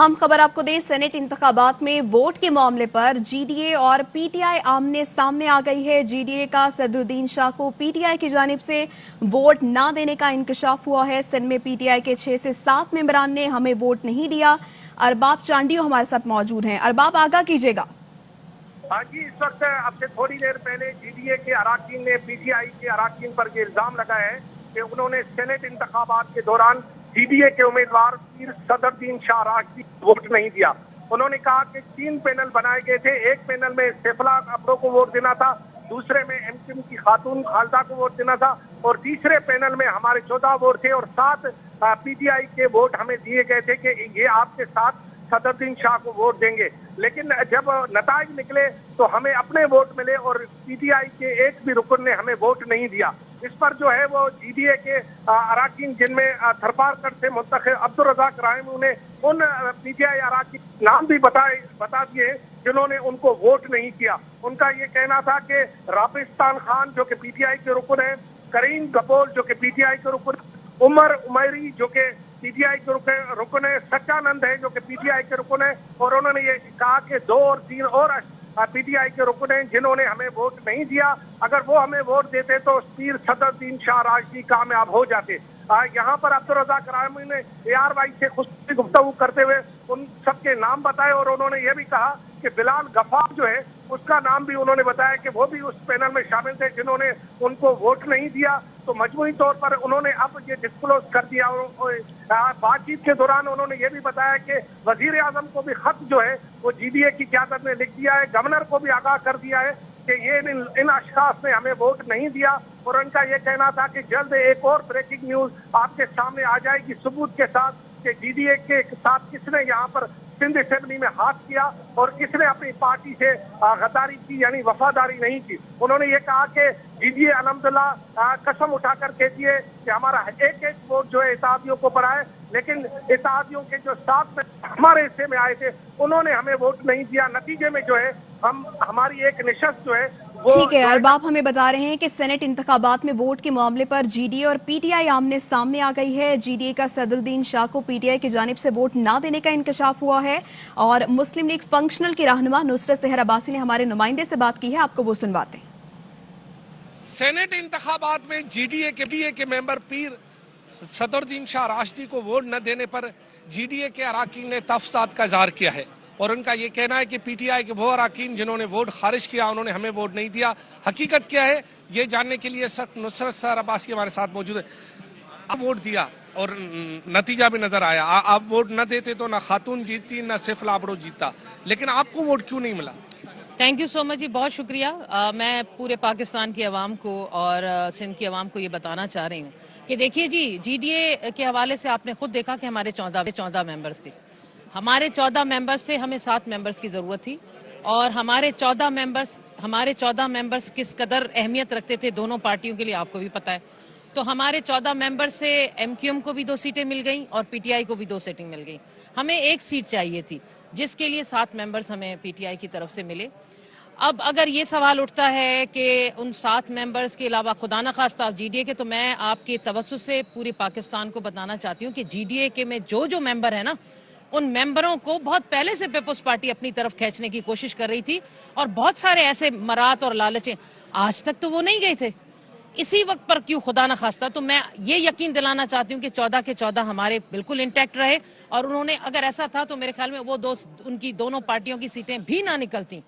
हम खबर आपको दें, सेनेट इंतखाबात में वोट के मामले पर जीडीए और पीटीआई आमने सामने आ गई है। जीडीए का सदरुद्दीन शाह को पीटीआई की जानिब से वोट न देने का इंकशाफ हुआ है। सिंध में पीटीआई के 6 से 7 मेंबरान ने हमें वोट नहीं दिया। अरबाब चांडियो हमारे साथ मौजूद हैं। अरबाब, आगाह कीजिएगा। हाँ जी, इस वक्त अब से थोड़ी देर पहले जीडीए के अराकीन ने पीटीआई के अराकीन पर ये इल्जाम लगाया है कि उन्होंने सेनेट इंतखाबात के दौरान जीडीए के उम्मीदवार पीर सदरुद्दीन शाह राशदी को वोट नहीं दिया। उन्होंने कहा कि 3 पैनल बनाए गए थे। एक पैनल में सैफला अब्रो को वोट देना था, दूसरे में एमक्यूएम की खातून खालदा को वोट देना था और तीसरे पैनल में हमारे 14 वोट थे और 7 पीटीआई के वोट हमें दिए गए थे कि ये आपके साथ सदरुद्दीन शाह को वोट देंगे। लेकिन जब नताइज निकले तो हमें अपने वोट मिले और पीटीआई के एक भी रुकन ने हमें वोट नहीं दिया। इस पर जो है वो जीडीए के अराकीन, जिनमें थरपारकर से मुंतखब अब्दुल रज़ाक रायमू ने उन पीटीआई अराकीन नाम भी बता दिए जिन्होंने उनको वोट नहीं किया। उनका ये कहना था कि राफिस्तान खान जो कि पीटीआई के रुकन है, करीम कपूर जो कि पीटीआई के रुकन, उमर उमैरी जो कि पीटीआई के रुकन है, सच्चानंद है जो कि पीटीआई के रुकन है और उन्होंने ये कहा कि 2 और 3 और पीटीआई के रुकन हैं जिन्होंने हमें वोट नहीं दिया। अगर वो हमें वोट देते तो पीर सदरुद्दीन शाह राशदी कामयाब हो जाते। यहाँ पर अब्दुल रज़ाक रायमू ने ARY से खुशी गुफ्तगू करते हुए उन सबके नाम बताए और उन्होंने ये भी कहा कि बिलाल गफ्फार जो है उसका नाम भी उन्होंने बताया कि वो भी उस पैनल में शामिल थे जिन्होंने उनको वोट नहीं दिया। तो मजमूई तौर पर उन्होंने अब ये डिस्क्लोज कर दिया। बातचीत के दौरान उन्होंने ये भी बताया कि वजीर आजम को भी खत जो है वो जीडीए की क़यादत ने लिख दिया है, गवर्नर को भी आगाह कर दिया है कि ये इन अशखास ने हमें वोट नहीं दिया। और उनका ये कहना था कि जल्द एक और ब्रेकिंग न्यूज आपके सामने आ जाएगी सबूत के साथ कि जीडीए के साथ किसने यहाँ पर सिंध असेंबली में हाथ किया और किसने अपनी पार्टी से गद्दारी की, यानी वफादारी नहीं की। उन्होंने ये कहा कि जीडीए अल्हम्दुलिल्लाह कसम उठाकर कहती है कि हमारा एक एक वोट जो है इत्तेहादियों को पड़ा है, लेकिन इत्तेहादियों के जो 7 में हमारे हिस्से में आए थे उन्होंने हमें वोट नहीं दिया। नतीजे में जो है हमारी एक निशस्त जो है वो। ठीक है, अरबाब हमें बता रहे हैं कि सेनेट इंतखाबात में वोट के मामले पर जीडीए और पीटीआई आमने सामने आ गई है। जीडीए का सदरुद्दीन शाह को पीटीआई की जानिब से वोट न देने का इंकशाफ हुआ है और मुस्लिम लीग फंक्शनल की रहनुमा नुसरत सहर अब्बासी ने हमारे नुमाइंदे से बात की है। आपको वो सुनवाते हैं। सेनेट इंतखाबात में जीडीए के मेंबर पीर सदरुद्दीन शाह राशदी को वोट न देने पर जीडीए के अराकीन ने तफसाद का इजहार किया है और उनका ये कहना है कि पीटीआई के वो अराकीन जिन्होंने वोट खारिज किया उन्होंने हमें वोट नहीं दिया। हकीकत क्या है ये जानने के लिए सख्त नुसरत सहर अब्बासी हमारे साथ मौजूद है। अब वोट दिया और नतीजा भी नजर आया। आप वोट न देते तो ना खातून जीतती ना सैफला अब्रो जीतता, लेकिन आपको वोट क्यों नहीं मिला? थैंक यू सो मच जी, बहुत शुक्रिया। मैं पूरे पाकिस्तान की आवाम को और सिंध की आवाम को ये बताना चाह रही हूँ कि देखिए जी, जीडीए के हवाले से आपने खुद देखा कि हमारे 14 मेंबर्स थे। हमारे 14 मेंबर्स थे, हमें 7 मेंबर्स की ज़रूरत थी और हमारे 14 मेंबर्स किस कदर अहमियत रखते थे दोनों पार्टियों के लिए आपको भी पता है। तो हमारे 14 मेंबर्स से एमक्यूएम को भी 2 सीटें मिल गई और पीटीआई को भी 2 सीटें मिल गई। हमें 1 सीट चाहिए थी जिसके लिए 7 मेंबर्स हमें पीटीआई की तरफ से मिले। अब अगर ये सवाल उठता है कि उन 7 मेंबर्स के अलावा खुदा न खास्ता आप जीडीए के, तो मैं आपके तवज्जुह से पूरे पाकिस्तान को बताना चाहती हूँ कि जीडीए के में जो मेंबर है ना, उन मेंबरों को बहुत पहले से पीपल्स पार्टी अपनी तरफ खींचने की कोशिश कर रही थी और बहुत सारे ऐसे मरात और लालचें, आज तक तो वो नहीं गए थे। इसी वक्त पर क्यों खुदा न खास्ता। तो मैं ये यकीन दिलाना चाहती हूँ कि 14 के 14 हमारे बिल्कुल इंटैक्ट रहे और उन्होंने, अगर ऐसा था तो मेरे ख्याल में वो उनकी दोनों पार्टियों की सीटें भी ना निकलती,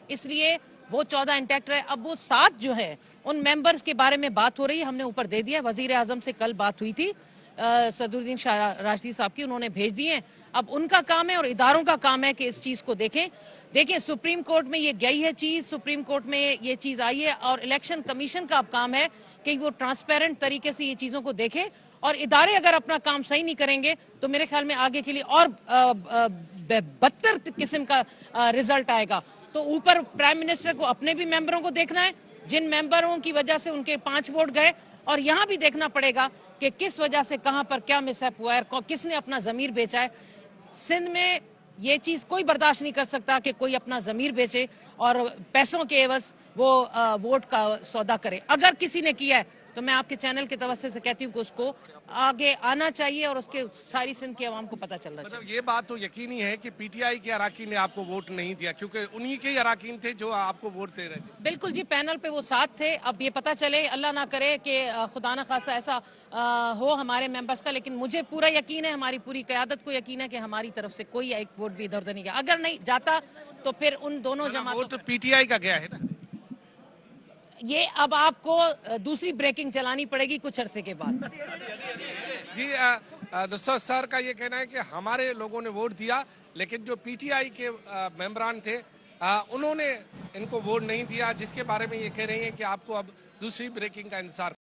इसलिए वो 14 इंटैक्ट रहे। अब वो 7 जो है उन मेंबर्स के बारे में बात हो रही है, हमने ऊपर दे दिया। वजीर आजम से कल बात हुई थी सदरुद्दीन शाह राशदी साहब की, उन्होंने भेज दिए। अब उनका काम है और इदारों का काम है कि इस चीज को देखें। सुप्रीम कोर्ट में ये गई है चीज, सुप्रीम कोर्ट में ये चीज आई है और इलेक्शन कमीशन का अब काम है कि वो ट्रांसपेरेंट तरीके से ये चीजों को देखे और इदारे अगर अपना काम सही नहीं करेंगे तो मेरे ख्याल में आगे के लिए और बदतर किस्म का रिजल्ट आएगा। तो ऊपर प्राइम मिनिस्टर को अपने भी मेंबरों को देखना है जिन मेंबरों की वजह से उनके 5 वोट गए, और यहाँ भी देखना पड़ेगा कि किस वजह से कहां पर क्या मिसहैप हुआ है, किसने अपना जमीर बेचा है। सिंध में ये चीज कोई बर्दाश्त नहीं कर सकता कि कोई अपना जमीर बेचे और पैसों के एवज वो वोट का सौदा करे। अगर किसी ने किया है तो मैं आपके चैनल के तवज्जो से कहती हूँ कि उसको आगे आना चाहिए और उसके सारी सिंध की आवाम को पता चलना चाहिए। मतलब ये बात तो यकीनी है कि पीटीआई के अराकीन ने आपको वोट नहीं दिया, क्योंकि उन्हीं के ही अराकीन थे जो आपको वोट दे रहे थे। बिल्कुल जी, पैनल पे वो साथ थे। अब ये पता चले, अल्लाह ना करे कि खुदा ना खासा ऐसा हो हमारे मेंबर्स का, लेकिन मुझे पूरा यकीन है, हमारी पूरी क़यादत को यकीन है कि हमारी तरफ से कोई एक वोट भी इधर उधर नहीं गया। अगर नहीं जाता तो फिर उन दोनों जमातों वोट तो पीटीआई का गया है ना। ये अब आपको दूसरी ब्रेकिंग चलानी पड़ेगी कुछ अरसे के बाद। जी दोस्तों, सर का ये कहना है कि हमारे लोगों ने वोट दिया, लेकिन जो पीटीआई के मेंबरान थे उन्होंने इनको वोट नहीं दिया, जिसके बारे में ये कह रही हैं कि आपको अब दूसरी ब्रेकिंग का इंतजार